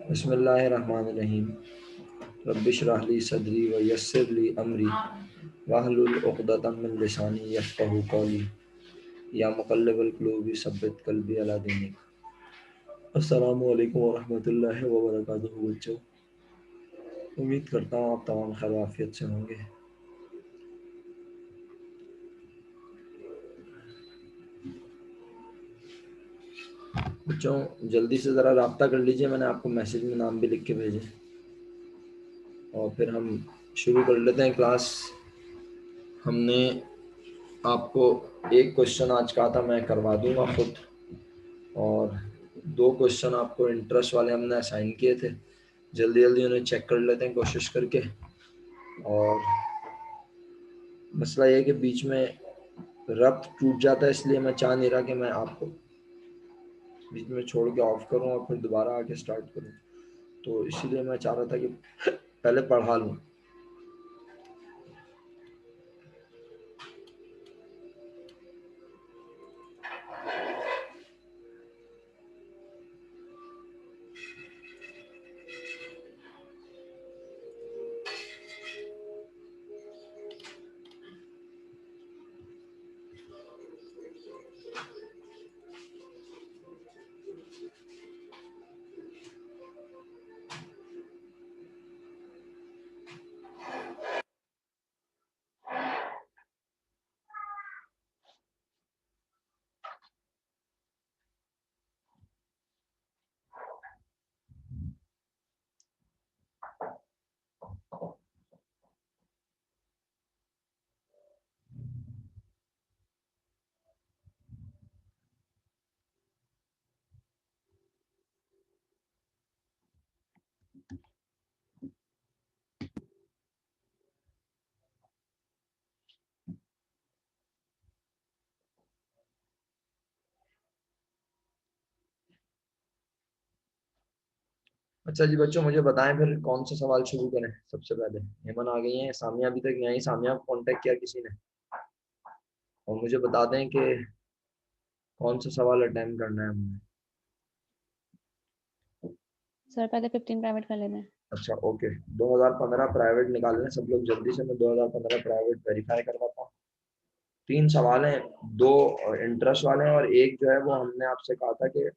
बिस्मिल्लाहिर्रहमानिर्रहीम। रब्बिश्रह ली सदरी व यस्सिर ली अमरी वहलुल उक़दतम मिन लिसानी यफ़क़हू क़ौली। या मुक़ल्लिबल क़ुलूबि सब्बित क़ल्बी अला दीनिक। अस्सलामु अलैकुम व रहमतुल्लाहि व बरकातुहू। बच्चों, उम्मीद करता हूँ आप तमाम खैर आफियत से होंगे। बच्चों, जल्दी से ज़रा राब्ता कर लीजिए, मैंने आपको मैसेज में नाम भी लिख के भेजे, और फिर हम शुरू कर लेते हैं क्लास। हमने आपको एक क्वेश्चन आज कहा था मैं करवा दूंगा खुद, और 2 क्वेश्चन आपको इंटरेस्ट वाले हमने असाइन किए थे। जल्दी जल्दी उन्हें चेक कर लेते हैं कोशिश करके। और मसला ये है कि बीच में रब्त टूट जाता है, इसलिए मैं चाह नहीं रहा कि मैं आपको बीच में छोड़ के ऑफ करूं और फिर दोबारा आके स्टार्ट करूं। तो इसीलिए मैं चाह रहा था कि पहले पढ़ा लूं। अच्छा जी बच्चों, मुझे बताएं फिर कौन सा सवाल शुरू करें। सबसे पहले हेमन आ गई हैं, सामिया अभी तक नहीं आई। सामिया को कांटेक्ट किया किसी ने? और मुझे बता दें कि कौन सा सवाल अटेम्प्ट करना है हमने। सर पहले 15 प्राइवेट कर लेते हैं। अच्छा ओके, 2015 प्राइवेट निकाल लें सब लोग जल्दी से। मैं 2015 प्राइवेट वेरीफाई करवाता हूँ। 3 सवाल हैं, 2 इंटरेस्ट वाले हैं और एक जो है वो हमने आपसे कहा था कि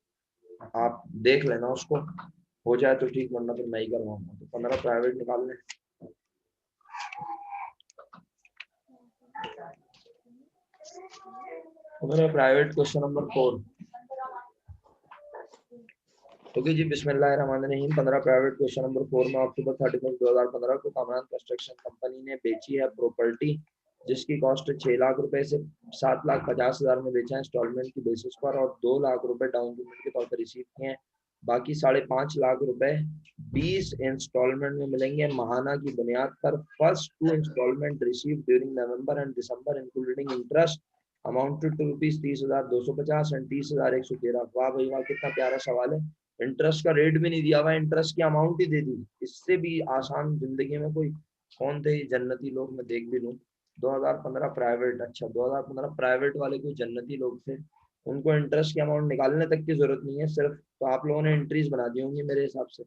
आप देख लेना, उसको हो जाए तो ठीक, वरना फिर मैं ही करवाऊंगा। तो 15 प्राइवेट निकाल लें। 15 प्राइवेट क्वेश्चन नंबर 4। ओके जी, बिस्मिल्लाहिर्रहमानिर्रहीम। 15 प्राइवेट क्वेश्चन नंबर 4 में अक्टूबर 31 2015 को कामरान कंस्ट्रक्शन कंपनी ने बेची है प्रॉपर्टी जिसकी कॉस्ट 6 लाख रुपए से 7,50,000 में बेचा है इंस्टॉलमेंट की बेसिस पर, और 2 लाख रुपए डाउन पेमेंट के तौर पर रिसीव किए हैं। बाकी 5.5 लाख रुपए 20 इंस्टॉलमेंट में मिलेंगे माहाना की बुनियाद पर। First 2 instalment receive during November and December including interest amounted to rupees 30,250 एंड 30,113। वाह भाई वाह, कितना प्यारा सवाल है। इंटरेस्ट का रेट भी नहीं दिया हुआ, इंटरेस्ट की अमाउंट ही दे दी। इससे भी आसान जिंदगी में कोई कौन थे जन्नती लोग, मैं देख भी लूं। 2015 प्राइवेट, अच्छा 2015 प्राइवेट वाले कोई जन्नती लोग थे, उनको इंटरेस्ट की अमाउंट निकालने तक की जरूरत नहीं है सिर्फ। तो आप लोगों ने एंट्रीज बना दी होंगी मेरे हिसाब से।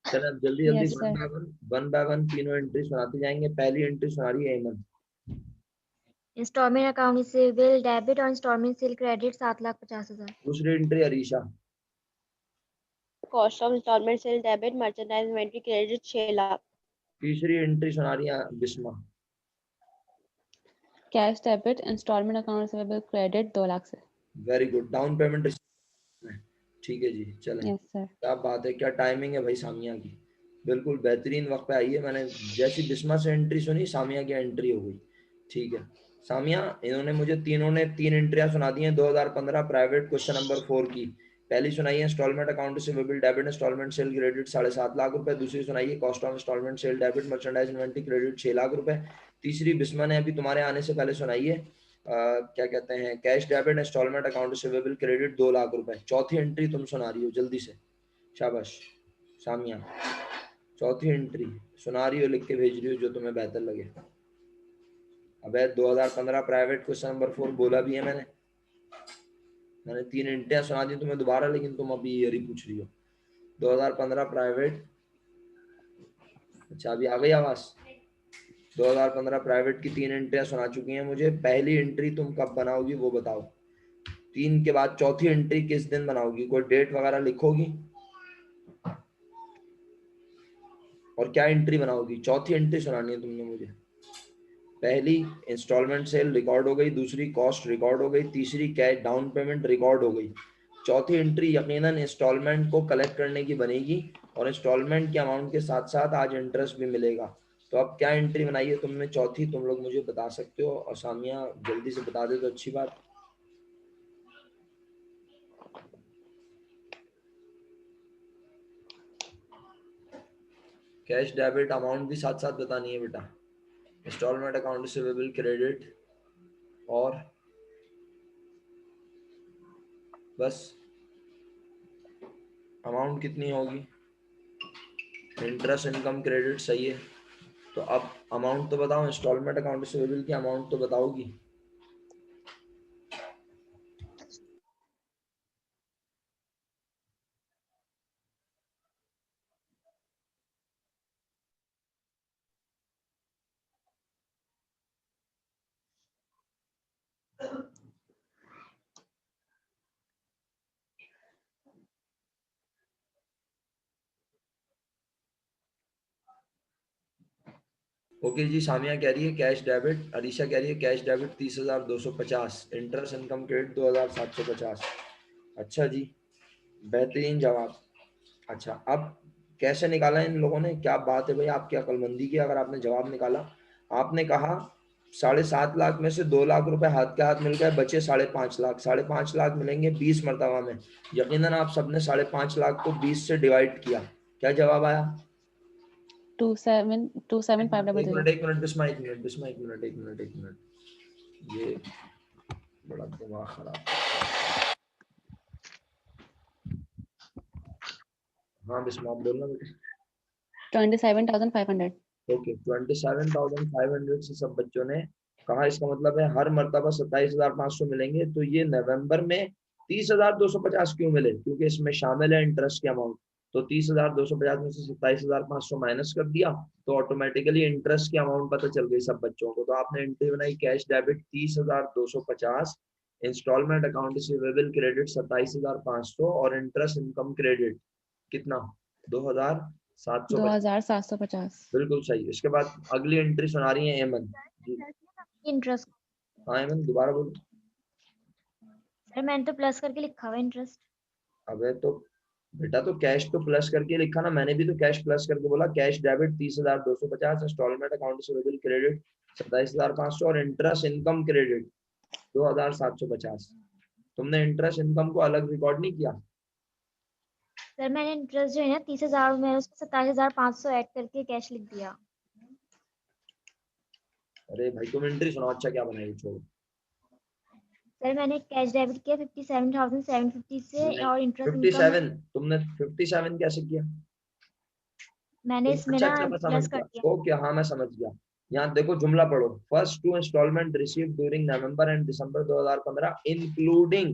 चलो अब जल्दी जल्दी yes sir. One by one तीनों एंट्रीज बनाते जाएंगे। पहली एंट्री सुना रही है हेमंत। इंस्टॉलमेंट अकाउंट से बिल डेबिट और इंस्टॉलमेंट सेल क्रेडिट 7,50,000। दूसरी एंट्री Arisha. Cost of instalment sale debit merchandise inventory credit 6 lakh. तीसरी एंट्री सुना रही है Bisma. Cash debit instalment account receivable credit 2 lakh से। Very good, down payment. ठीक है जी, चलें। Yes sir. क्या बात है, क्या टाइमिंग है भाई सामिया की। बिल्कुल बेहतरीन वक्त पे आई है। मैंने जैसी बिस्मा से एंट्री सुनी, सामिया की एंट्री हो गई। ठीक है सामिया, इन्होंने मुझे तीनों ने 3 एंट्रियां सुना दी हैं 2015 प्राइवेट क्वेश्चन नंबर 4 की। पहली सुनाई है instalment account receivable debit instalment sale credit 7.5 lakh रुपए। दूसरी सुनाई है cost of instalment sale debit merchandise inventory credit 6 lakh रुपए। तीसरी बिस्मा ने अभी तुम्हारे आने से पहले सुनाई है, क्या कहते हैं, cash debit instalment account receivable credit 2 lakh रुपए। चौथी एंट्री तुम सुना रही हो, जल्दी से, शाबाश सामिया। चौथी एंट्री सुना रही हो, लिख के भेज रही हो जो तुम्हें बेहतर लगे। अबे 2015 प्राइवेट क्वेश्चन नंबर 4 बोला भी है मैंने 3 एंट्रियां सुना दी तुम्हें दोबारा, लेकिन तुम अभी ये पूछ रही हो। 2015 प्राइवेट, अच्छा अभी आ गई आवाज। 2015 प्राइवेट की 3 एंट्रियां सुना चुकी हैं मुझे। पहली एंट्री तुम कब बनाओगी वो बताओ। 3 के बाद चौथी एंट्री किस दिन बनाओगी, कोई डेट वगैरह लिखोगी? और क्या एंट्री बनाओगी? चौथी एंट्री सुनानी है तुमने मुझे। पहली इंस्टॉलमेंट सेल रिकॉर्ड हो गई, दूसरी कॉस्ट रिकॉर्ड हो गई, तीसरी कैश डाउन पेमेंट रिकॉर्ड हो गई। चौथी एंट्री यकीनन इंस्टॉलमेंट को कलेक्ट करने की बनेगी और इंस्टॉलमेंट के अमाउंट के साथ साथ आज इंटरेस्ट भी मिलेगा। तो अब क्या एंट्री बनाई है तुमने चौथी, तुम लोग मुझे बता सकते हो। और सामिया जल्दी से बता दे तो अच्छी बात। कैश डेबिट अमाउंट भी साथ साथ बतानी है बेटा। इंस्टॉलमेंट अकाउंट रिसीवेबल क्रेडिट और बस अमाउंट कितनी होगी? इंटरेस्ट इनकम क्रेडिट सही है। तो अब अमाउंट तो बताओ, इंस्टॉलमेंट अकाउंट रिसीवेबल की अमाउंट तो बताओगी। ओके जी, सामिया कह रही है कैश डेबिट, अरीशा कह रही है cash debit 30,250, interest income credit 2,750। अच्छा जी, बेहतरीन जवाब। अच्छा अब कैसे निकाला इन लोगों ने, क्या बात है भाई, आपकी अक्लमंदी की। अगर आपने जवाब निकाला, आपने कहा 7.5 लाख में से 2 लाख रुपए हाथ के हाथ मिल गए, बचे 5.5 लाख। 5.5 लाख मिलेंगे 20 मरतबा में। यकीनन आप सबने 5.5 लाख को 20 से डिवाइड किया। क्या जवाब आया? 27,500. एक मिनट बिस्मा, एक मिनट बिस्मा, एक मिनट, एक मिनट, एक मिनट। ये बड़ा दिमाग खराब। हाँ बिस्मा आप बोलना बेटा। 27,500. ओके 27,500 से सब बच्चों ने कहा। इसका मतलब है हर मर्तबा 27,500 मिलेंगे। तो ये नवंबर में 30,250 क्यों मिले? क्योंकि इसमें शामिल है इंटरेस्ट की अमाउंट। तो 30,250 में से 27,500 माइनस कर दिया तो ऑटोमेटिकली इंटरेस्ट की अमाउंट पता चल गई सब बच्चों को। तो आपने एंट्री बनाई cash debit 30,250, instalment account receivable credit 27,500 और इंटरेस्ट इनकम क्रेडिट कितना? 2,750। 2,750. बिल्कुल सही। इसके बाद अगली एंट्री सुना रही है एमन जी। इंटरेस्ट। हाँ एमन दोबारा बोलो। सर मैंने तो प्लस करके लिखा हुआ इंटरेस्ट। अबे तो बेटा तो कैश तो प्लस करके लिखा ना, मैंने भी तो कैश प्लस करके बोला। Cash debit 30,250, instalment account receivable credit 27,500 और इंटरेस्ट इनकम क्रेडिट 2,750। तुमने इंटरेस्ट इनकम को अलग रिकॉर्ड नहीं किया? सर मैंने इंटरेस्ट जो है ना 30,000 में उसको 27,500 ऐड करके कैश लिख दिया। अरे भाई तुम एंट्री सुनाओ, अच्छा क्या बनाई छोड़ो। सर मैंने कैश डेबिट किया 57,750 से नहीं और इंटरेस्ट इनकम 57, तुमने 57 कैसे किया? मैंने इसमें अच्छा ना अच्छा मैं समझ प्लस कर गया। दिया। ओके हाँ मैं समझ गया। यहाँ देखो जुमला पढ़ो। First 2 instalment receive during November and December 2015 including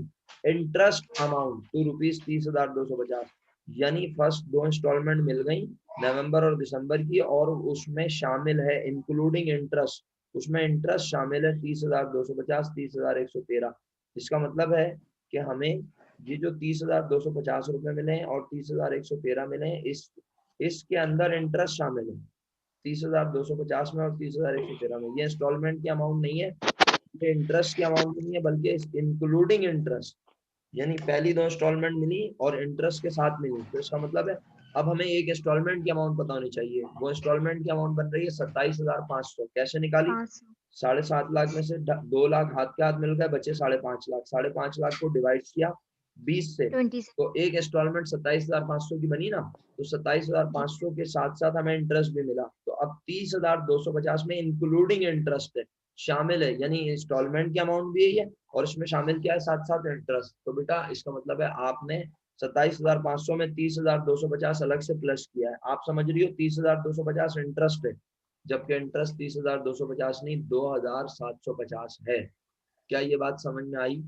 interest amount to ₹30,250। यानी फर्स्ट 2 इंस्टॉलमेंट मिल गई नवंबर और दिसंबर की, और उसमें शामिल है इंक्लूडिंग इंटरेस्ट, उसमें इंटरेस्ट शामिल है 30,250, 30,113। इसका मतलब है कि हमें ये जो 30,250 रुपए मिले हैं और 30,113 मिले हैं, इसके अंदर इंटरेस्ट शामिल है 30,250 में और 30,113 में। ये इंस्टॉलमेंट की अमाउंट नहीं है, ये इंटरेस्ट की अमाउंट नहीं है, बल्कि इंक्लूडिंग इंटरेस्ट। यानी पहली 2 इंस्टॉलमेंट मिली और इंटरेस्ट के साथ मिली। तो इसका मतलब है अब हमें एक इंस्टॉलमेंट की अमाउंट पता होनी चाहिए। वो इंस्टॉलमेंट की अमाउंट बन रही है 27,500। कैसे निकाली? 500। 7.5 लाख में से 2 लाख हाथ के हाथ मिल गए, बचे 5.5 लाख। 5.5 लाख को डिवाइड किया 20 से, 20 से। तो एक इंस्टॉलमेंट 27,500 की बनी ना। तो जी। 27,500 के साथ साथ हमें इंटरेस्ट भी मिला। तो अब 30,250 में इंक्लूडिंग इंटरेस्ट है, शामिल है, यानी इंस्टॉलमेंट की अमाउंट भी है और इसमें शामिल क्या है? साथ साथ इंटरेस्ट। तो बेटा इसका मतलब है आपने 27,500 में 30,250 अलग से प्लस किया है। आप समझ रही हो 30,250 इंटरेस्ट है, जबकि इंटरेस्ट 30,250 नहीं 2,750 है। क्या ये बात समझ में आई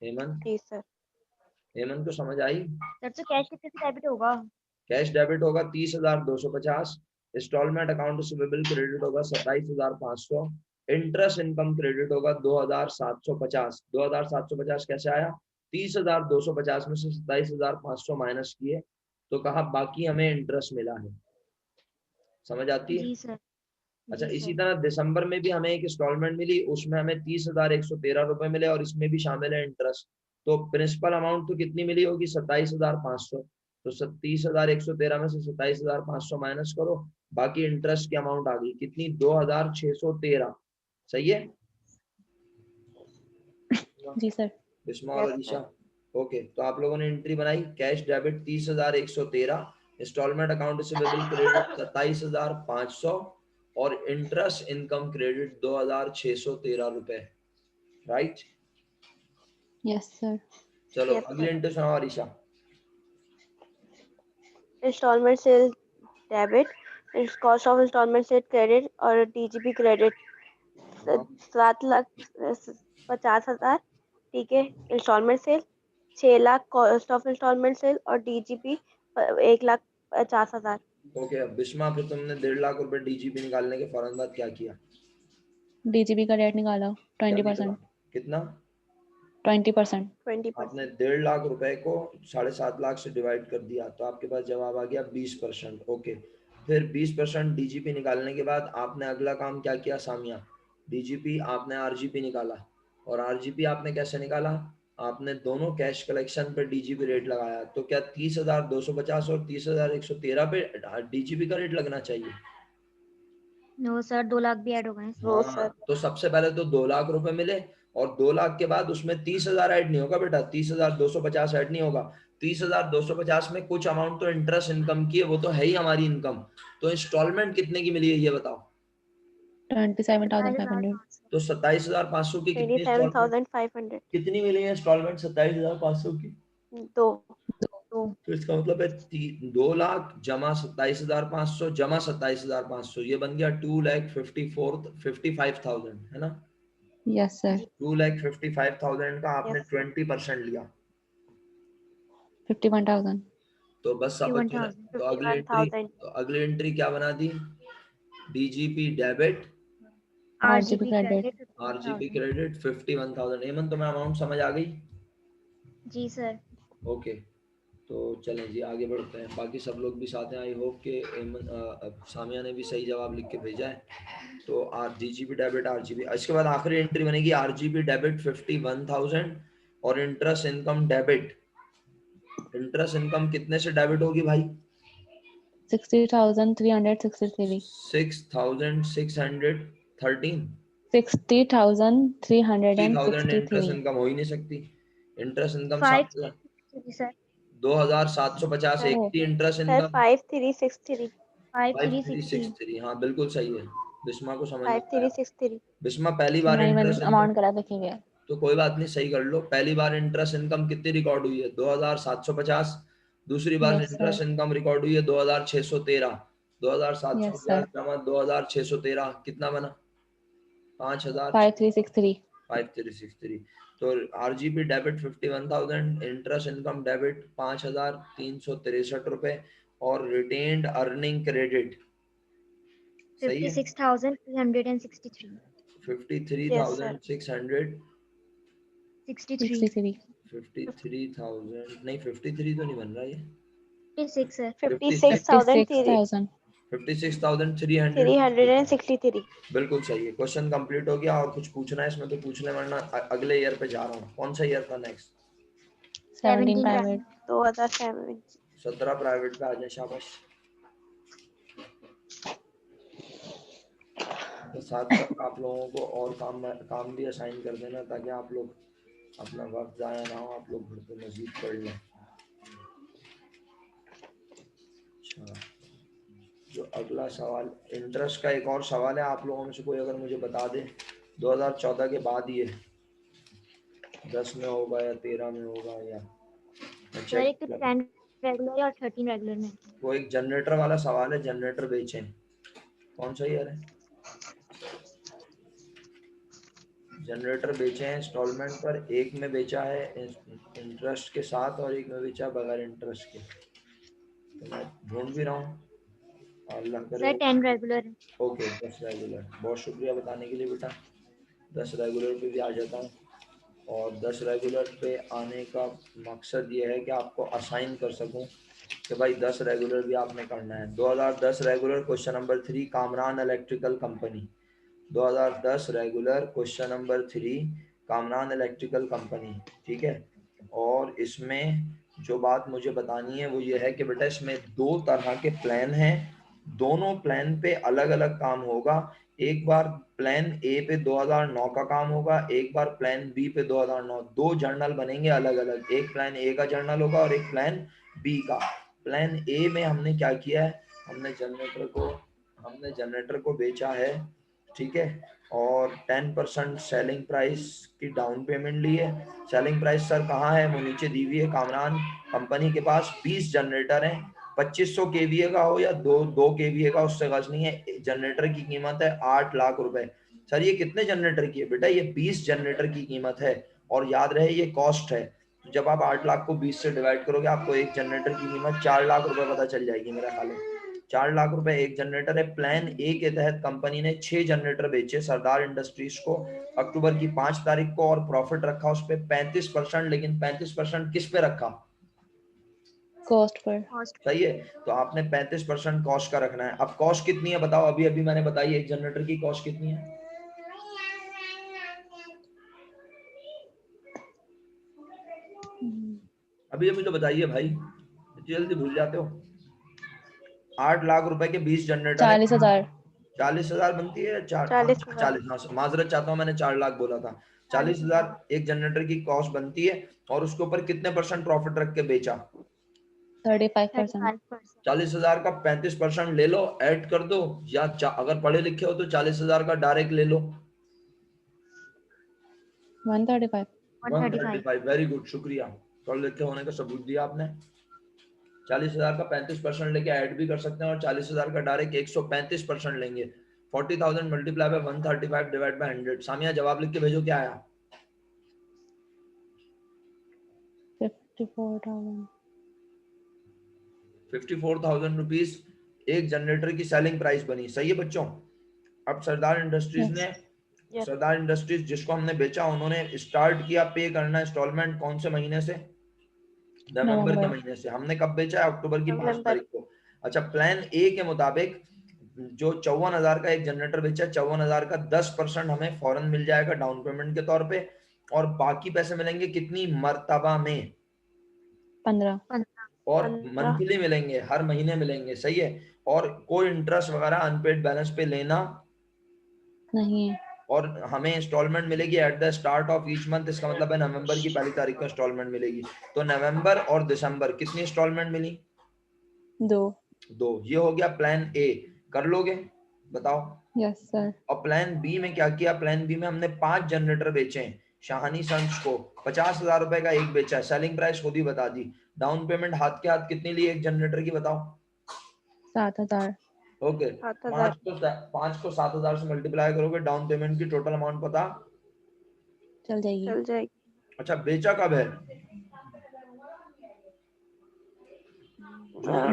हेमंत? जी सर। हेमंत को समझ आई? सर तो कैश कितने से डेबिट होगा? कैश डेबिट होगा 30,250, इंस्टॉलमेंट अकाउंट रिसीवेबल क्रेडिट होगा 27,500, इंटरेस्ट इनकम क्रेडिट होगा 2,750। 2,750 कैसे आया? 30,250 में से 27,500 माइनस किए तो कहा बाकी हमें इंटरेस्ट मिला है। समझ आती है? जी सर। अच्छा, जी इसी सर। तरह दिसंबर में भी हमें एक इंस्टॉलमेंट मिली, उसमें हमें 30,113 रुपए मिले और इसमें भी शामिल है इंटरेस्ट। तो प्रिंसिपल अमाउंट तो कितनी मिली होगी? 27,500। तो 30,113 में से 27,500 माइनस करो, बाकी इंटरेस्ट की अमाउंट आ गई कितनी? 2,613। सही है? जी सर। बिस्मा और अलीशा, ओके। तो आप लोगों ने एंट्री बनाई, cash debit 30,113, installment account receivable credit 27,500 और इंटरेस्ट इनकम क्रेडिट 2,613 रुपए। राइट? Yes sir. चलो Yes, अगली sir. एंट्री सुनाओ Arisha. Installment sales debit, cost of installment sale credit और DGP credit हाँ, 7,50,000, ठीक है। Installment sale 6 lakh, cost of instalment sale और DGP 1,50,000। ओके। अब बिस्मा, फिर तुमने 1.5 लाख रुपए डीजीपी निकालने के फौरन बाद क्या किया? डीजीपी का रेट निकाला क्या 20%। निकला? कितना? 20%। आपने 20%। 1.5 लाख रुपए को 7.5 लाख से डिवाइड कर दिया तो आपके पास जवाब आ गया 20%। ओके। फिर 20% डीजीपी निकालने के बाद आपने अगला काम क्या किया सामिया? डीजीपी आपने आरजीपी निकाला, और आरजीपी आपने कैसे निकाला? आपने दोनों कैश कलेक्शन पे डीजीपी रेट लगाया। तो क्या 30,250 और 30,113 पे डीजीपी का रेट लगना चाहिए? नो सर, 2 लाख भी ऐड हो गए हैं। नो हाँ, सर। तो सबसे पहले तो 2 लाख रुपए मिले, और 2 लाख के बाद उसमें 30,000 ऐड नहीं होगा बेटा, 30,250 ऐड नहीं होगा। 30,250 में कुछ अमाउंट तो इंटरेस्ट इनकम की है, वो तो है ही हमारी इनकम। तो इंस्टॉलमेंट कितने की मिली है ये बताओ? 27,500। तो 27,500 की कितनी इंस्टॉलमेंट, 27,500। कितनी मिली है इंस्टॉलमेंट 27,500 की? 2। तो तो इसका मतलब है 2 लाख जमा 27,500 जमा 27,500, ये बन गया 2,55,000, है ना? Yes sir. 2,55,000 का आपने यस सर। 20% लिया। 51,000। तो बस अब 51,000। तो अगली एंट्री, 51,000। क्या बना दी? DGP debit, RGB RGB credit. Credit RGP 51,000। Credit 51,000। Hemant, तुम्हें अमाउंट समझ आ गई? जी सर। ओके। तो चलें जी आगे बढ़ते हैं, बाकी सब लोग भी साथ हैं। आई होप कि सामिया ने भी सही जवाब लिख के भेजा है। तो डीजीपी डेबिट आरजीबी, इसके बाद आखिरी एंट्री बनेगी आरजीबी डेबिट 51,000 और interest income debit. Interest income कितने से डेबिट होगी भाई? 60,363। 6,613। 60,000 इंटरेस्ट 60,363। इनकम हो ही नहीं सकती। Interest income 5 sir. 2,750 एक ओह थी इंटरेस्ट सर इनकम। 5363। 5363। 5363, हाँ बिल्कुल सही है। बिस्मा को समझ में आया। 5363। बिस्मा पहली बार नहीं, मैंने इंटरेस्ट इनकम, अमाउंट करा देखी गया। तो कोई बात नहीं, सही कर लो। पहली बार इंटरेस्ट इनकम कितनी रिकॉर्ड हुई है? 2,750। दूसरी बार yes sir. Interest income record हुई है 2,613। Yes 2,750 sir. जमा 2,613 कितना बना? 5,000। 5363। 5363। तो RGB debit 51,000, interest income debit 5,363 रुपए, और रिटेन्ड अर्निंग क्रेडिट सही है 56,363। Yes sir. 53,600। 63। 63। 53,000 नहीं, 53 तो नहीं बन रहा ये। 56 सर। 56, 56,000। 56,300। 363। बिल्कुल सही है। क्वेश्चन कंप्लीट हो गया। और कुछ पूछना है इसमें तो पूछ ले, वरना अगले ईयर पे जा रहा हूँ। कौन सा ईयर था नेक्स्ट? 17 17 प्राइवेट। 2007। 17 प्राइवेट पे आ जाए, शाबाश। तो साथ साथ आप लोगों को और काम भी असाइन कर देना, ताकि आप लोग अपना वक्त जाया ना हो, आप लोग घर पे मजीद पढ़ लें। अच्छा, जो अगला सवाल इंटरेस्ट का एक और सवाल है, आप लोगों में से कोई अगर मुझे बता दे 2014 के बाद ये 10 में होगा या 13 में होगा, या मैं सर एक चेक तो कर। 10 रेगुलर है और 13 रेगुलर में। वो एक जनरेटर वाला सवाल है, जनरेटर बेचें। कौन सा ईयर है? जनरेटर बेचे हैं इंस्टॉलमेंट पर, एक में बेचा है इंटरेस्ट के साथ और एक में बेचा बगैर इंटरेस्ट के। तो मैं ढूंढ भी रहा हूँ, अल्लाह करे। सर 10 रेगुलर है। ओके 10 रेगुलर, बहुत शुक्रिया बताने के लिए बेटा। 10 रेगुलर पे भी आ जाता हूँ, और 10 रेगुलर पे आने का मकसद ये है कि आपको असाइन कर सकूं कि भाई 10 रेगुलर भी आपने करना है। 2010 regular question number 3 Kamran electrical company. 2010 regular question number 3 Kamran electrical company, ठीक है। और इसमें जो बात मुझे बतानी है वो ये है कि बेटा इसमें दो तरह के प्लान हैं, दोनों प्लान पे अलग अलग काम होगा। एक बार प्लान ए पे 2009 का काम होगा, एक बार प्लान बी पे 2009। दो जर्नल बनेंगे अलग अलग, एक प्लान ए का जर्नल होगा और एक प्लान बी का। प्लान ए में हमने क्या किया है, हमने जनरेटर को बेचा है, ठीक है, और 10% सेलिंग प्राइस की डाउन पेमेंट ली है। सेलिंग प्राइस सर कहाँ है, वो नीचे दी हुई है। कामरान कंपनी के पास 20 जनरेटर हैं, 2500 केवीए का हो या 2 केवीए का, उससे गज नहीं है। जनरेटर की कीमत है 8 लाख रुपए। सर ये कितने जनरेटर की है बेटा, ये 20 जनरेटर की कीमत है, और याद रहे ये कॉस्ट है। तो जब आप 8 लाख को 20 से डिवाइड करोगे आपको एक जनरेटर की कीमत 4 लाख रुपए पता चल जाएगी मेरा ख्याल है। 4 लाख रुपए एक जनरेटर है। प्लान ए के तहत कंपनी ने 6 जनरेटर बेचे सरदार इंडस्ट्रीज को अक्टूबर की 5 तारीख को, और प्रॉफिट रखा उस पर 35%। लेकिन 35% किस पे रखा, कॉस्ट पर। कॉस्ट सही है। तो आपने 35% कॉस्ट का रखना है। अब कॉस्ट कितनी है बताओ, अभी अभी मैंने बताई एक जनरेटर की कॉस्ट कितनी है। अभी अभी तो बताइए भाई, जल्दी भूल जाते हो। 8 लाख रुपए के 20 जनरेटर है। 40,000। 40,000 बनती है, 40,000। 40, माजरत चाहता हूँ, मैंने 4 लाख बोला था। 40,000 एक जनरेटर की कॉस्ट बनती है, और उसके ऊपर कितने % प्रॉफिट रख के बेचा, 35%। 35%। 40,000 का 35% ले लो, ऐड कर दो, या अगर पढ़े लिखे हो तो 40,000 का डायरेक्ट ले लो। 135। 135। 135, वेरी गुड, शुक्रिया, पढ़े लिखे होने का सबूत दिया आपने। 40,000 का 35% लेके ऐड भी कर सकते हैं, और 40,000 का डायरेक्ट 135% लेंगे। 40,000 multiply by 135 divide by 100। Samia जवाब लिख के भेजो, क्या आया। 54,000। 54,000 रुपीज एक जनरेटर की सेलिंग प्राइस बनी, सही है बच्चों। अब सरदार इंडस्ट्रीज ने, Yes. सरदार इंडस्ट्रीज जिसको हमने बेचा, उन्होंने स्टार्ट किया पे करना इंस्टॉलमेंट कौन से महीने से, नवंबर के नवंबर। महीने से। हमने कब बेचा है, अक्टूबर की 5 नवंबर। तारीख को। अच्छा, प्लान ए के मुताबिक जो 54,000 का एक जनरेटर बेचा, 54,000 का 10% हमें फौरन मिल जाएगा डाउन पेमेंट के तौर पे, और बाकी पैसे मिलेंगे कितनी मर्तबा में, 15। और 15। मंथली मिलेंगे, हर महीने मिलेंगे, सही है। और कोई इंटरेस्ट वगैरह अनपेड बैलेंस पे लेना नहीं है। और हमें इंस्टॉलमेंट मिलेगी at the start of each month. इसका मतलब है नवंबर की 1 तारीख को इंस्टॉलमेंट मिलेगी। तो नवंबर और दिसंबर कितनी इंस्टॉलमेंट मिली, 2। ये हो गया प्लान ए। कर लोगे बताओ। Yes sir. और प्लान बी में क्या किया, प्लान बी में हमने 5 जनरेटर बेचे हैं शाहानी सन्स को, 50,000 रुपए का एक बेचा है, सेलिंग प्राइस खुद ही बता दी। डाउन पेमेंट हाथ के हाथ कितनी ली एक जनरेटर की बताओ। 7,000। ओके, 7,000। 5 को 7,000 से मल्टीप्लाई करोगे, डाउन पेमेंट की टोटल अमाउंट पता चल जाएगी। चल जाएगी। अच्छा, बेचा कब है,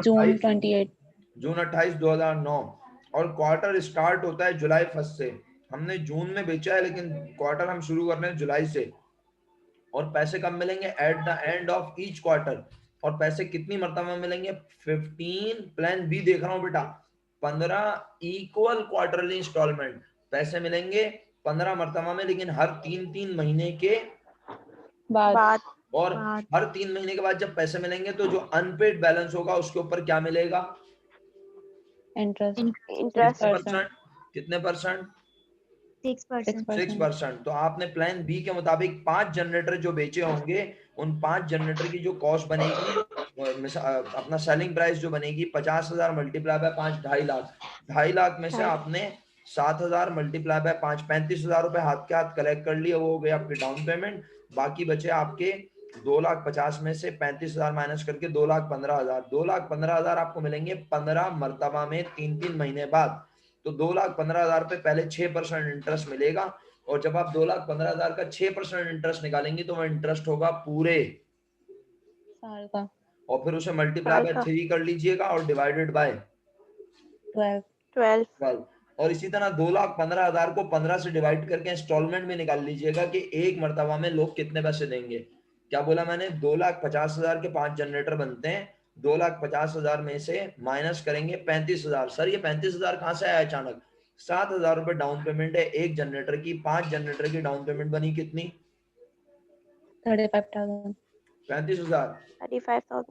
जून 28। जून 28 2009, और क्वार्टर स्टार्ट होता है जुलाई 1 से। हमने जून में बेचा है, लेकिन क्वार्टर हम शुरू कर रहे हैं जुलाई से। और पैसे कब मिलेंगे, at the end of each quarter. और पैसे कितनी मरतबा मिलेंगे, 15। प्लान बी देख रहा हूँ बेटा, 15 इक्वल क्वार्टरली इंस्टॉलमेंट, पैसे मिलेंगे 15 मरतबा में, लेकिन हर 3-3 महीने के बाद। बाद। और हर 3 महीने के बाद जब पैसे मिलेंगे तो जो अनपेड बैलेंस होगा उसके ऊपर क्या मिलेगा, इंटरेस्ट। इंटरेस्ट। 6%। कितने परसेंट, 6%। 6%। तो आपने प्लान बी के मुताबिक 5 जनरेटर जो बेचे होंगे, उन 5 जनरेटर की जो कॉस्ट बनेगी, अपना सेलिंग प्राइस जो बनेगी, 50,000 मल्टीप्लाई बाय 5, 2.5 लाख। 2.5 लाख में से आपने 7,000 मल्टीप्लाई बाय 5, 35,000 रुपए हाथ के हाथ कलेक्ट कर लिए, वो हो गए आपके डाउन पेमेंट। बाकी बचे आपके 2,50,000 में से 35,000 माइनस करके 2,15,000। 2,15,000 आपको मिलेंगे 15 मरतबा में 3-3 महीने बाद। तो 2,15,000 पे पहले 6% इंटरेस्ट मिलेगा, और जब आप 2,15,000 का 6% इंटरेस्ट निकालेंगे तो वो इंटरेस्ट होगा पूरे साल का और फिर उसे मल्टीप्लाई साल बाय का 3 कर लीजिएगा और डिवाइडेड बाय 12 12 12। और इसी तरह 2,15,000 को 15 से डिवाइड करके इंस्टॉलमेंट में निकाल लीजिएगा कि एक मर्तबा में लोग कितने पैसे देंगे। क्या बोला मैंने? 2,50,000 के 5 जनरेटर बनते हैं, 2,50,000 में से माइनस करेंगे 35,000। सर ये 35,000 कहाँ से आया अचानक? 7,000 रुपए डाउन पेमेंट है एक जनरेटर की, 5 जनरेटर की डाउन पेमेंट बनी कितनी? 35,000 35,000। 35,000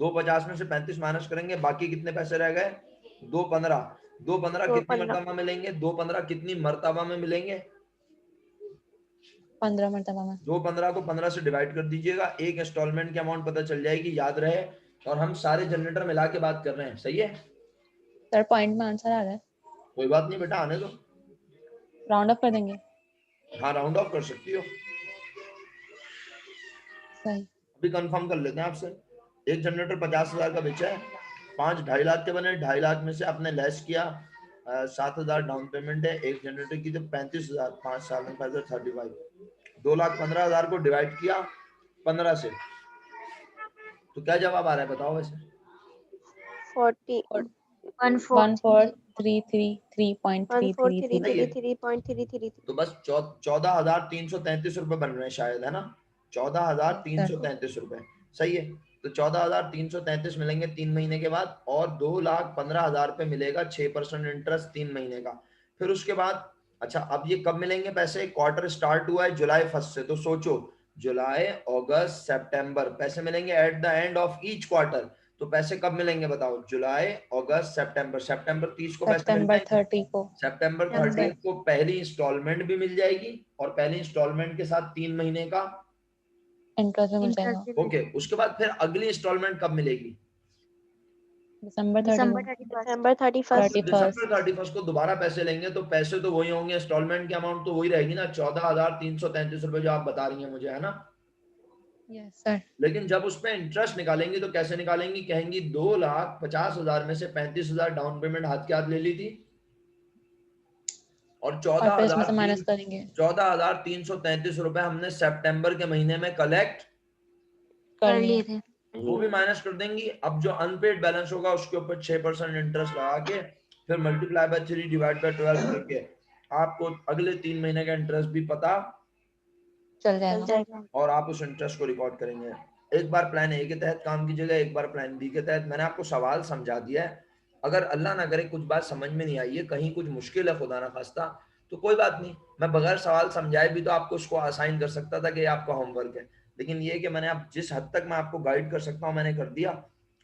250 में से 35 माइनस करेंगे, बाकी कितने पैसे रह गए? 215। 215 कितनी 215 मर्तबा में मिलेंगे? 215 कितनी मर्तबा में मिलेंगे? 15 मरतबा में। 215 को 15 से डिवाइड कर दीजिएगा, एक इंस्टॉलमेंट की अमाउंट पता चल जाएगी, याद रहे। और हम सारे जनरेटर मिला के बात कर रहे हैं, सही है? सर पॉइंट में आंसर आ रहा है, कोई बात नहीं बेटा, आने दो। राउंड अप कर देंगे। हाँ राउंड ऑफ कर सकती हो। सही। अभी कंफर्म कर लेते हैं आपसे। एक जनरेटर 50,000 का बेचा है, 5 2.5 लाख के बने, 2.5 लाख में से आपने लेस किया 7,000 डाउन पेमेंट है एक जनरेटर की, तो 35,000 5 साल में 35 2,15,000 को डिवाइड किया 15 से, तो क्या जवाब आ रहा है बताओ वैसे? 40 1433.333। सही है। 1433.333 तो बस 14,333 रुपए बन रहे हैं शायद, है ना? 14,333 रुपए, सही है। तो 14,333 मिलेंगे 3 महीने के बाद, और 2,15,000 रुपए मिलेगा 6% इंटरेस्ट 3 महीने का। फिर उसके बाद अच्छा, अब ये कब मिलेंगे पैसे? क्वार्टर स्टार्ट हुआ है जुलाई 1 से, तो सोचो जुलाई अगस्त सितंबर पैसे मिलेंगे at the end of each quarter. तो पैसे कब मिलेंगे बताओ? जुलाई अगस्त सितंबर। सितंबर 30 को पैसे मिल सितंबर जाएंगे। 30 को सितंबर 30 को पहली इंस्टॉलमेंट भी मिल जाएगी, और पहली इंस्टॉलमेंट के साथ 3 महीने का इंटरेस्ट भी मिल जाएगा। ओके। उसके बाद फिर अगली इंस्टॉलमेंट कब मिलेगी? दिसंबर 31। दिसंबर 31 दिसंबर 31 को दोबारा पैसे लेंगे, तो पैसे तो वही होंगे, इंस्टॉलमेंट की अमाउंट तो वही रहेगी ना, 14,333 रुपए जो आप बता रही हैं मुझे, है ना? Yes sir. लेकिन जब उस पर इंटरेस्ट निकालेंगी तो कैसे निकालेंगी? कहेंगी 2,50,000 में से 35,000 डाउन पेमेंट हाथ के हाथ ले ली थी, और और फिर इसमें से माइनस करेंगे 14,333 रुपए हमने सितंबर के महीने में कलेक्ट कर लिए थे। वो भी माइनस कर देंगी। अब जो अनपेड बैलेंस होगा उसके ऊपर 6% इंटरेस्ट लगा के फिर मल्टीप्लाई बाय 3 डिवाइड बाय 12 करके आपको अगले 3 महीने का इंटरेस्ट भी पता चल चल जाएगा। जाएगा। और आप उस इंटरेस्ट को रिकॉर्ड करेंगे। एक बार प्लान ए के तहत काम कीजिएगा, एक बार प्लान बी के तहत। मैंने आपको सवाल समझा दिया है, अगर अल्लाह ना करे कुछ बात समझ में नहीं आई है, कहीं कुछ मुश्किल है खुदा ना खास्ता, तो कोई बात नहीं, मैं बगैर सवाल समझाए भी तो आपको उसको असाइन कर सकता था कि ये आपका होमवर्क है। लेकिन ये कि मैंने आप जिस हद तक मैं आपको गाइड कर सकता हूँ मैंने कर दिया।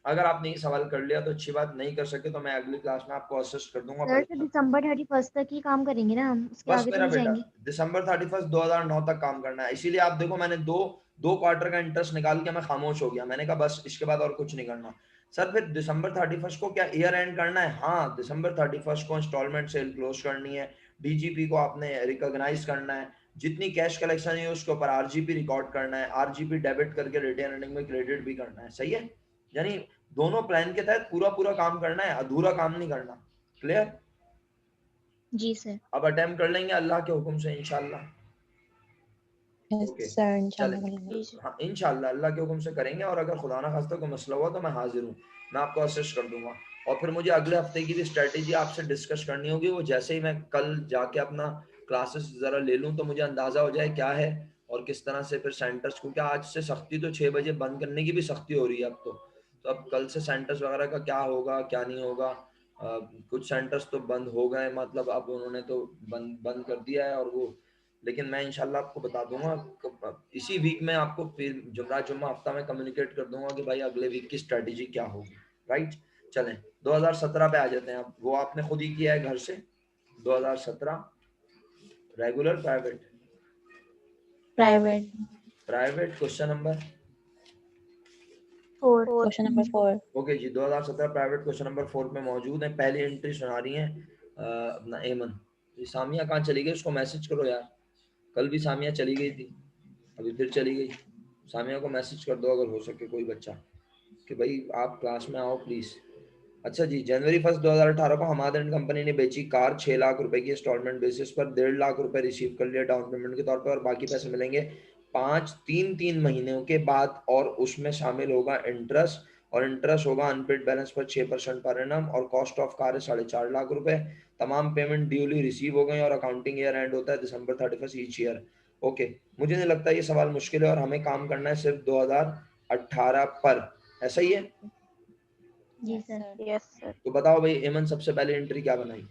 अगर आपने ये सवाल कर लिया तो अच्छी बात, नहीं कर सके तो मैं अगली क्लास में आपको असिस्ट कर दूंगा। सर तो दिसंबर 31 तक ही काम करेंगे ना हम, उसके बस आगे तो मेरा नहीं बेटा जाएंगे? दिसंबर 31 2009 तक काम करना है। इसीलिए आप देखो मैंने दो क्वार्टर का इंटरेस्ट निकाल के मैं खामोश हो गया, मैंने कहा बस इसके बाद और कुछ नहीं करना। सर फिर दिसंबर 31 को क्या ईयर एंड करना है? हाँ, दिसंबर 31 को इंस्टॉलमेंट सेल क्लोज करनी है, डीजीपी को आपने रिकॉग्नाइज करना है, जितनी कैश कलेक्शन है उसके ऊपर आरजीपी रिकॉर्ड करना है, आरजीपी डेबिट करके रिटेन अर्निंग में क्रेडिट भी करना है, सही है? यानी दोनों प्लान के तहत पूरा पूरा काम करना है, अधूरा काम नहीं करना। क्लियर? जी सर। अब अटेम्प्ट कर लेंगे अल्लाह के हुक्म से इंशाल्लाह। यस ओके सर चले, इंशाल्लाह करेंगे। हाँ इंशाल्लाह अल्लाह के हुक्म से करेंगे, और अगर खुदा ना खास्ता कोई मसला हुआ तो मैं हाजिर हूँ, मैं आपको असिस्ट कर दूंगा। और फिर मुझे अगले हफ्ते की भी स्ट्रेटेजी आपसे डिस्कस करनी होगी, वो जैसे ही मैं कल जाके अपना क्लासेस ज़रा ले लूँ तो मुझे अंदाज़ा हो जाए क्या है और किस तरह से फिर सेंटर्स, क्योंकि आज से सख्ती तो 6 बजे बंद करने की भी सख्ती हो रही है अब तो अब कल से सेंटर्स वगैरह का क्या होगा क्या नहीं होगा। कुछ सेंटर्स तो बंद हो गए, मतलब अब उन्होंने तो बंद कर दिया है, और वो लेकिन मैं इंशाल्लाह आपको बता दूंगा इसी वीक में, आपको फिर जुम्मा हफ्ता में कम्युनिकेट कर दूंगा कि भाई अगले वीक की स्ट्रेटेजी क्या होगी। राइट, चलें 2017 पे आ जाते हैं। अब वो आपने खुद ही किया है घर से। 2017 regular private private question number 4। Question number 4। Okay जी, 2017 प्राइवेट क्वेश्चन नंबर 4 में मौजूद है। पहली एंट्री सुना रही है अपना एमन। सामिया कहाँ चली गई? उसको मैसेज करो यार, कल भी सामिया चली गई थी, अभी फिर चली गई। सामिया को मैसेज कर दो अगर हो सके कोई बच्चा कि भाई आप क्लास में आओ प्लीज। अच्छा जी, जनवरी 1 2018 को हमाद एंड कंपनी ने बेची कार 6 लाख रुपए की इंस्टॉलमेंट बेसिस पर 1.5 लाख रुपए रिसीव कर लिया डाउन पेमेंट के तौर पर, और बाकी पैसे मिलेंगे 3 महीनों के बाद, और उसमें शामिल होगा इंटरेस्ट, और इंटरेस्ट होगा अनपेड बैलेंस पर 6% पर एनम, और कॉस्ट ऑफ कार है 4.5 लाख रुपए। तमाम पेमेंट ड्यूली रिसीव हो गई और अकाउंटिंग ईयर एंड होता है December 31 ईच ईयर। ओके, मुझे नहीं लगता ये सवाल मुश्किल है, और हमें काम करना है सिर्फ 2018 पर, ऐसा ही है। जी Yes, sir. sir. Yes sir. तो बताओ भाई, एमन सबसे पहले एंट्री क्या बनाई?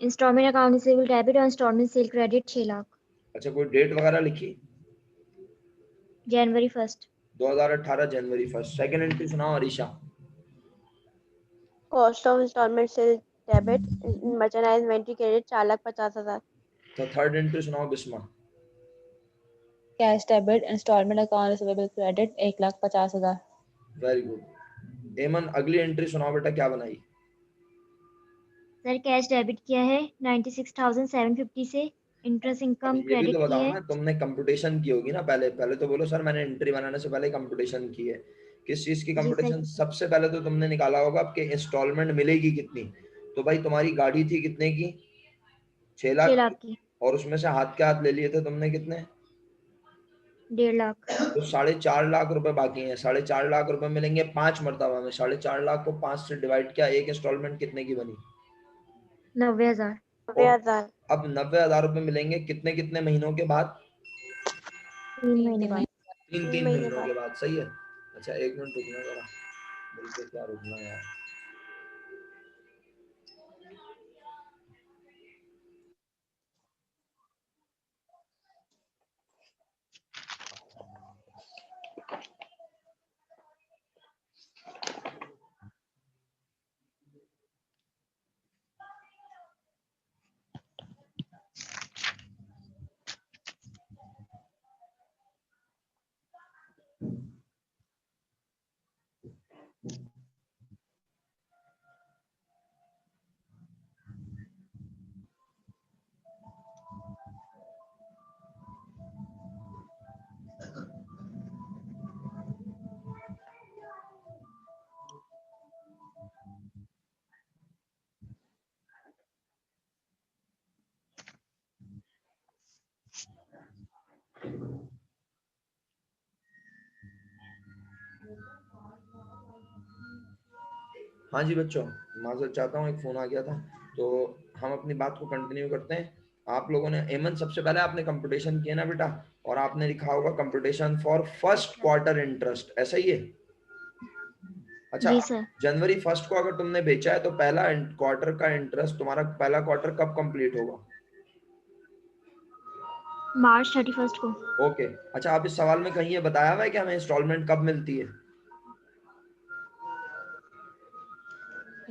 इंस्टॉलमेंट अकाउंट रिसीवेबल डेबिट और इंस्टॉलमेंट सेल क्रेडिट 6 लाख। अच्छा, कोई डेट वगैरह लिखी? जनवरी 1। 2018 जनवरी 1। सेकंड एंट्री सुनाओ Arisha. Cost of instalment sale debit, merchandise inventory credit 4,50,000। तो थर्ड एंट्री सुनाओ Bisma. Cash debit, installment account receivable credit 1,50,000. Very good. Aiman अगली एंट्री सुनाओ बेटा, क्या बनाई? सर कैश डेबिट किया है 96,750 से। इंटरेस्ट अब इनकम ये भी क्रेडिट तो की बताओ है। ना, तुमने कंप्यूटेशन की होगी ना पहले। पहले तो बोलो सर मैंने एंट्री बनाने से पहले कंप्यूटेशन की है। किस चीज की जी सर। कंप्यूटेशन? सबसे पहले तो तुमने निकाला होगा आपके इंस्टॉलमेंट मिलेगी कितनी। तो भाई तुम्हारी गाड़ी थी कितने की? 6 6 लाख लाख की। की। और उसमें से हाथ के हाथ ले लिए थे तुमने कितने? 1.5 लाख। तो 4.5 लाख रुपए बाकी हैं। 4.5 लाख रुपए मिलेंगे 5 मरतबा में। 4.5 लाख को 5 से डिवाइड किया, एक इंस्टॉलमेंट कितने की बनी? 90,000। 90,000। अब 90,000 रुपए मिलेंगे कितने कितने महीनों के बाद? 3 तीन महीने तीन बाद। महीने 3 महीने महीनों बाद। के बाद, सही है। अच्छा एक मिनट रुकना जरा, मिलके क्या रुकना यार। हाँ जी बच्चों, माजरत चाहता हूँ, एक फोन आ गया था। तो हम अपनी बात को कंटिन्यू करते हैं। आप लोगों ने एमन सबसे पहले आपने कंप्यूटेशन किया ना बेटा, और आपने लिखा होगा computation for first quarter interest, ऐसा ही है। अच्छा, जी सर। जनवरी 1 को अगर तुमने बेचा है तो पहला क्वार्टर का इंटरेस्ट तुम्हारा, पहला क्वार्टर कब कंप्लीट होगा? मार्च 31 को। ओके। अच्छा, आप इस सवाल में कहीं ये बताया हुआ है कि हमें इंस्टॉलमेंट कब मिलती है?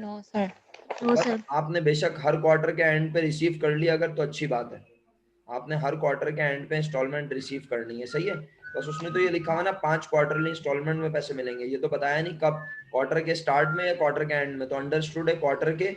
No, sir. नो बस सर। आपने बेशक हर क्वार्टर के एंड पे रिसीव कर लिया अगर, तो अच्छी बात है। आपने हर क्वार्टर के एंड पे इंस्टॉलमेंट रिसीव करनी है, सही है। बस उसमें तो ये लिखा हुआ ना 5 क्वार्टरली इंस्टॉलमेंट में पैसे मिलेंगे, ये तो बताया नहीं कब, क्वार्टर के स्टार्ट में या क्वार्टर के एंड में। तो अंडरस्टूड है क्वार्टर के,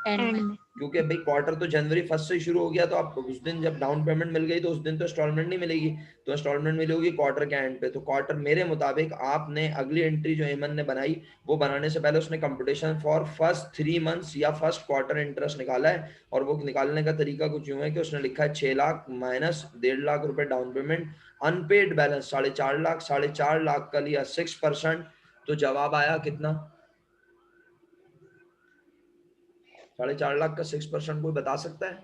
End एंड में. में। क्योंकि भाई क्वार्टर तो जनवरी 1 से ही शुरू हो गया, तो आप उस दिन जब डाउन पेमेंट मिल गई तो उस दिन तो इंस्टॉलमेंट नहीं मिलेगी, तो इंस्टॉलमेंट मिलेगी क्वार्टर के एंड पे। तो क्वार्टर, मेरे मुताबिक आपने अगली एंट्री जो एमन ने बनाई, वो बनाने से पहले उसने कंप्यूटेशन फॉर फर्स्ट 3 मंथ्स या फर्स्ट क्वार्टर इंटरेस्ट निकाला है। और वो निकालने का तरीका कुछ यूं है कि उसने लिखा है 6 लाख माइनस 1.5 लाख रुपए down payment, unpaid balance 4.5 lakh, 4.5 lakh का लिया 6%। तो जवाब आया कितना? 4.5 लाख का 6% कोई बता सकता है?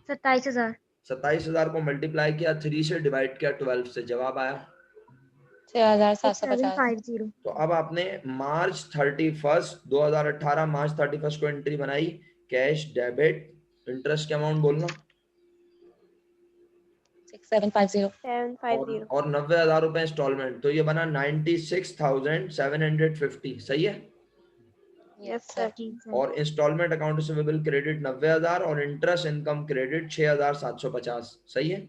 27,000। 27,000 को मल्टीप्लाई किया 3 से, डिवाइड किया 12 से, जवाब आया 6,750. 6750। तो अब आपने मार्च 31 2018 मार्च 31 को एंट्री बनाई, कैश डेबिट इंटरेस्ट के अमाउंट बोलना, 6,750. 750। और 90,000 रुपए इंस्टॉलमेंट, तो ये बना 96,750, सही है। Yes, yes sir. सर। जी सर। और इंस्टॉलमेंट अकाउंट रिसीवेबल क्रेडिट 90,000 और इंटरेस्ट इनकम क्रेडिट 6,750, सही है।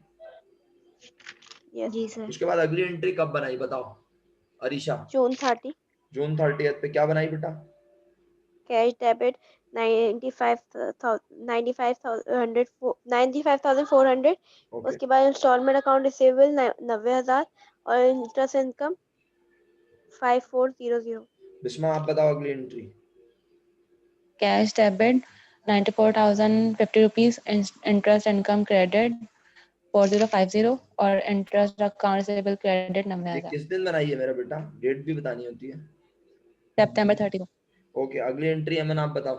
यस। जी सर। उसके बाद अगली एंट्री कब बनाई बताओ अरीशा? जून 30। जून 30 पे क्या बनाई बेटा? Cash debit 95,400। ओके। उसके बाद इंस्टॉलमेंट अकाउंट रिसीवेबल 90,000 और इंटरेस्ट इनकम 5400। बिस्मा आप बताओ अगली entry. Cash debit 94,050 rupees. Interest income credit 4050 और interest account receivable credit ये 90,000. किस दिन बनाई है मेरा बेटा? डेट भी बतानी होती है। September 30. ओके, अगली एंट्री अमन आप बताओ।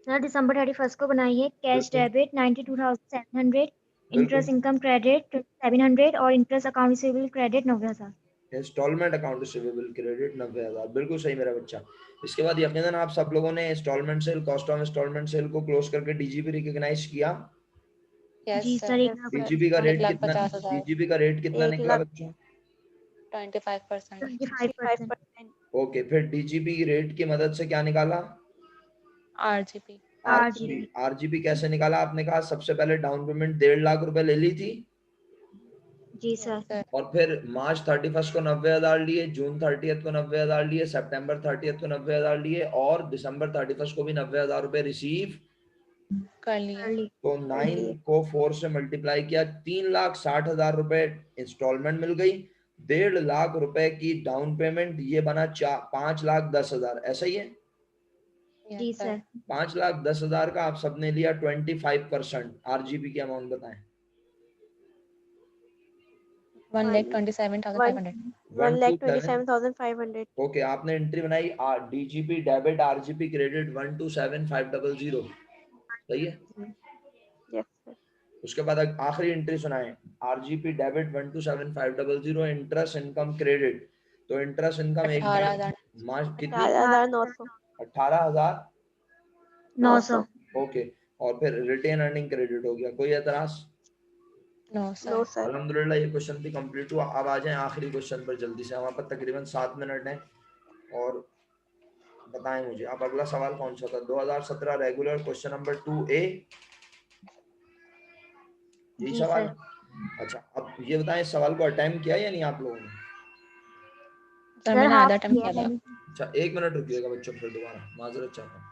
सर दिसंबर 31 को बनाई है। कैश बिल्कुल डेबिट 92,700, इंटरेस्ट बिल्कुल। इनकम क्रेडिट 700 और interest account receivable credit 90,000। Installment account receivable credit 90,000, बिल्कुल सही मेरा बच्चा। इसके बाद यकीनन आप सब लोगों ने installment sale, cost of instalment sale को क्लोज करके डीजीपी रिकॉग्नाइज किया। Yes जी sir. सर, 1,50,000। डीजीपी का रेट कितना? 1,50,000. डीजीपी का रेट कितना 1 निकला लाख बच्चों? 25%. 25%। 25%। ओके, फिर डीजीपी रेट की मदद से क्या निकाला? RGP. आरजीबी। आरजीबी कैसे निकाला? आपने कहा सबसे पहले डाउन पेमेंट 1.5 लाख रुपए ले ली थी जी सर। Sir. और फिर मार्च 31 को 90,000 लिए, जून 30 को 90,000 लिए, सितंबर 30 को 90,000 लिए और दिसंबर 31 को भी 90,000 रुपए रिसीव कर लिए. तो 9 को 4 से मल्टीप्लाई किया, 3,60,000 रुपए इंस्टॉलमेंट मिल गई, 1.5 लाख रुपए की डाउन पेमेंट, ये बना 5,10,000। ऐसा ही है? Yes जी sir. सर। 5,10,000 का आप सबने लिया 25%। आरजीबी की अमाउंट बताएं। 1,27,500. 1,27,500। ओके, आपने एंट्री बनाई डीजीपी डेबिट आरजीपी क्रेडिट 127,500। सही है। Yes sir. उसके बाद आखिरी एंट्री सुनाए, RGP debit 127,500 interest income credit. तो इंटरेस्ट इनकम एक 18,000. मार्च कितनी? 18,900। 900। ओके, और फिर रिटेन अर्निंग क्रेडिट हो गया। कोई एतराज? No sir. No sir. अल्हम्दुलिल्लाह ये क्वेश्चन भी कंप्लीट हुआ। अब आ जाएं आखिरी क्वेश्चन पर जल्दी से, हमारे पास तकरीबन 7 मिनट हैं। और बताएं मुझे अब अगला सवाल कौन सा था? 2017 रेगुलर क्वेश्चन नंबर 2A, यही जी सवाल? सर। अच्छा, अब ये बताएं इस सवाल को अटेम्प्ट किया या नहीं आप लोगों ने? सर सर मैंने हाफ आधा अटेम्प्ट किया किया था. मैंने। अच्छा, 1 मिनट रुकिएगा बच्चों, फिर दोबारा माजरत चाहता हूँ।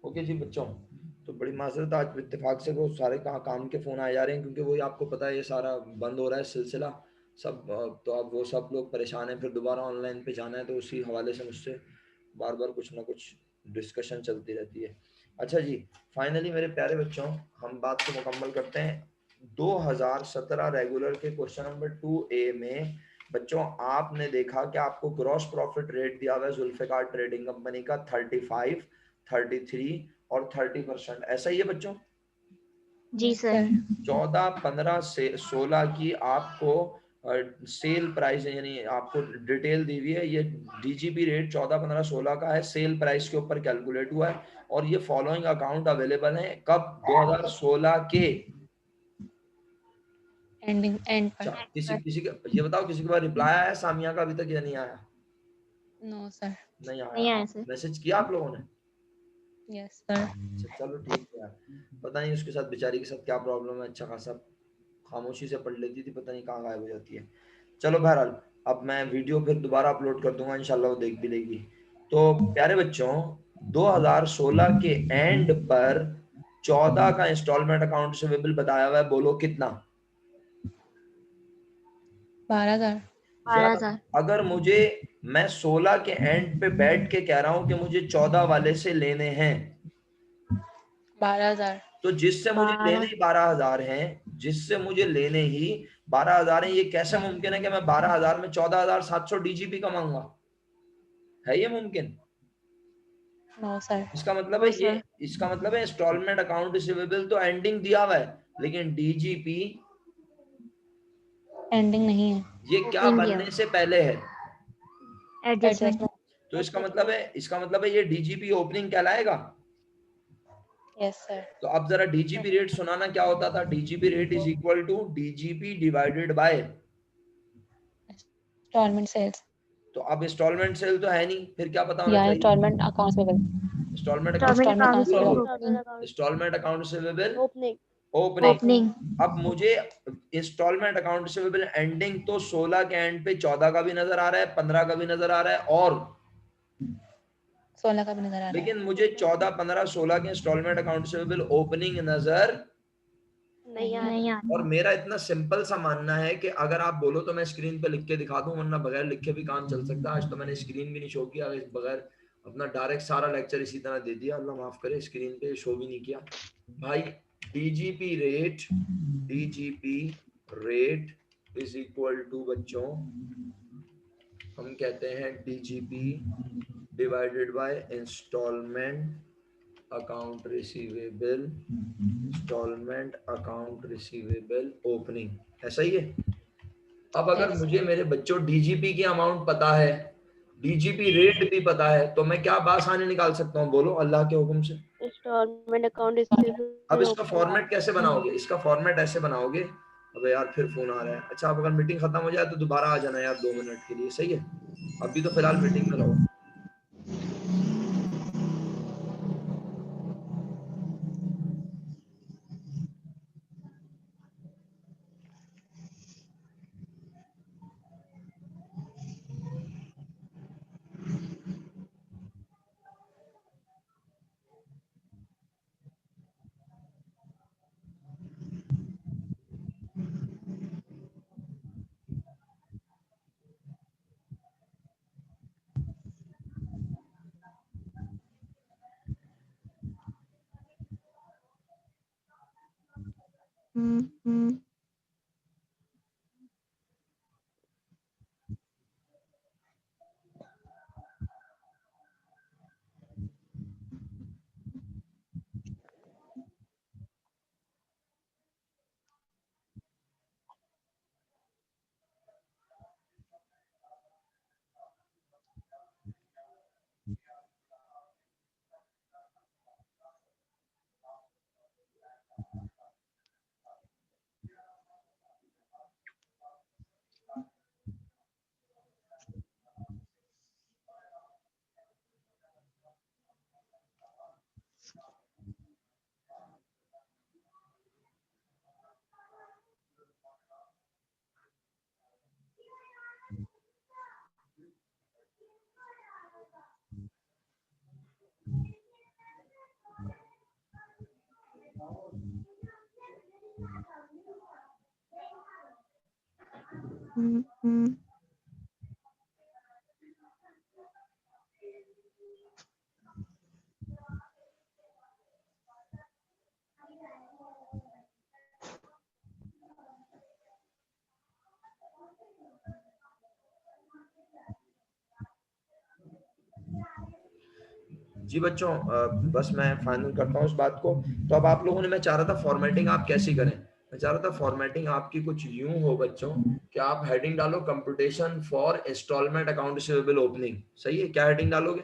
ओके जी बच्चों, तो बड़ी माजरत, आज इत्तेफाक से वो सारे काम के फ़ोन आ जा रहे हैं, क्योंकि वही आपको पता है ये सारा बंद हो रहा है सिलसिला सब। तो अब वो सब लोग परेशान हैं, फिर दोबारा ऑनलाइन पे जाना है, तो उसी हवाले से मुझसे बार बार कुछ ना कुछ डिस्कशन चलती रहती है। अच्छा जी, फाइनली मेरे प्यारे बच्चों, हम बात को मुकम्मल करते हैं। 2017 रेगुलर के क्वेश्चन नंबर 2A में बच्चों आपने देखा कि आपको ग्रॉस प्रॉफिट रेट दिया हुआ है जुल्फिकार ट्रेडिंग कंपनी का 35, 33 और 30%। ऐसा ही है बच्चों? जी सर। 14, 15 से 16 की आपको सेल प्राइस, यानी आपको डिटेल दी हुई है। ये डीजीपी रेट 14, 15, 16 का है, सेल प्राइस के ऊपर कैलकुलेट हुआ है। और ये फॉलोइंग अकाउंट अवेलेबल है कब? 2016 के एंड पर. अच्छा, किसी का ये बताओ, किसी के पास रिप्लाई आया है सामिया का अभी तक या नहीं आया? No sir. नहीं नहीं आया। आया सर। मैसेज किया आप लोगों ने? Yes sir. अच्छा चलो ठीक है यार, पता नहीं उसके साथ बेचारी के साथ क्या प्रॉब्लम है। अच्छा खासा खामोशी से पढ़ लेती थी, पता नहीं कहाँ गायब हो जाती है। चलो बहरहाल, अब मैं वीडियो फिर दोबारा अपलोड कर दूंगा, इंशाल्लाह वो देख भी लेगी। तो प्यारे बच्चों, 2016 के एंड पर 14 का इंस्टॉलमेंट अकाउंट रिसीवेबल बताया हुआ है, बोलो कितना? 12,000. 12,000। अगर मुझे, मैं 16 के एंड पे बैठ के कह रहा हूं कि मुझे 14 वाले से लेने हैं, 12,000. तो जिससे मुझे लेने ही 12,000 हैं, जिससे मुझे लेने ही 12,000 हैं, ये कैसे मुमकिन है कि मैं 12,000 में 14,700 डीजीपी कमाऊंगा? है ये मुमकिन? No sir. इसका मतलब है ये, इसका मतलब है इंस्टॉलमेंट अकाउंट रिसीवेबल तो एंडिंग दिया हुआ है, लेकिन डीजीपी एंडिंग नहीं है, ये क्या बनने से पहले है? एडजस्टमेंट। तो इसका मतलब है ये डीजीपी ओपनिंग कहलाएगा। Yes sir. तो अब जरा डीजीपी रेट सुनाना क्या होता था? DGP rate is equal to DGP divided by, installment sales तो अब इंस्टॉलमेंट सेल तो है नहीं, फिर क्या पता होना या चाहिए? Installment accounts payable. Installment Installment account receivable installment account receivable opening opening. अब मुझे इंस्टॉलमेंट अकाउंट रिसीवेबल एंडिंग तो 16 के एंड पे 14 का भी नजर आ रहा है, 15 का भी नजर आ रहा है, और 16 का भी नजर आ रहा है। लेकिन मुझे 14, 15, 16 के इंस्टॉलमेंट अकाउंट रिसीवेबल ओपनिंग नजर नहीं आ नहीं और मेरा इतना सिंपल सा मानना है कि अगर आप बोलो तो मैं स्क्रीन पे लिख के दिखा दूं, वरना बगैर लिखे भी काम चल सकता है। आज तो मैंने स्क्रीन भी नहीं शो किया, बगैर अपना डायरेक्ट सारा लेक्चर इसी तरह दे दिया, अल्लाह माफ करे, स्क्रीन पे शो भी नहीं किया भाई। DGP rate is equal to बच्चों, हम कहते हैं DGP divided by installment account receivable, installment account receivable opening, ऐसा ही है। अब अगर Yes. मुझे मेरे बच्चों डीजीपी की अमाउंट पता है, डीजीपी रेट भी पता है, तो मैं क्या बासानी निकाल सकता हूँ? बोलो अल्लाह के हुक्म से। इंस्टॉलमेंट अकाउंट अब रिसीवेबल इसका फॉर्मेट कैसे बनाओगे? इसका फॉर्मेट ऐसे बनाओगे, अबे यार फिर फोन आ रहा है। अच्छा, अब अगर मीटिंग खत्म हो जाए तो दोबारा आ जाना यार 2 मिनट के लिए, सही है? अभी तो फिलहाल मीटिंग में रहो। जी बच्चों, बस मैं फाइनल करता हूँ इस बात को। तो अब आप लोगों ने, मैं चाह रहा था फॉर्मेटिंग आप कैसी करें, मैं चाह रहा था फॉर्मेटिंग आपकी कुछ यूं हो बच्चों कि आप हेडिंग डालो computation for installment account receivable opening, सही है? क्या हेडिंग डालोगे?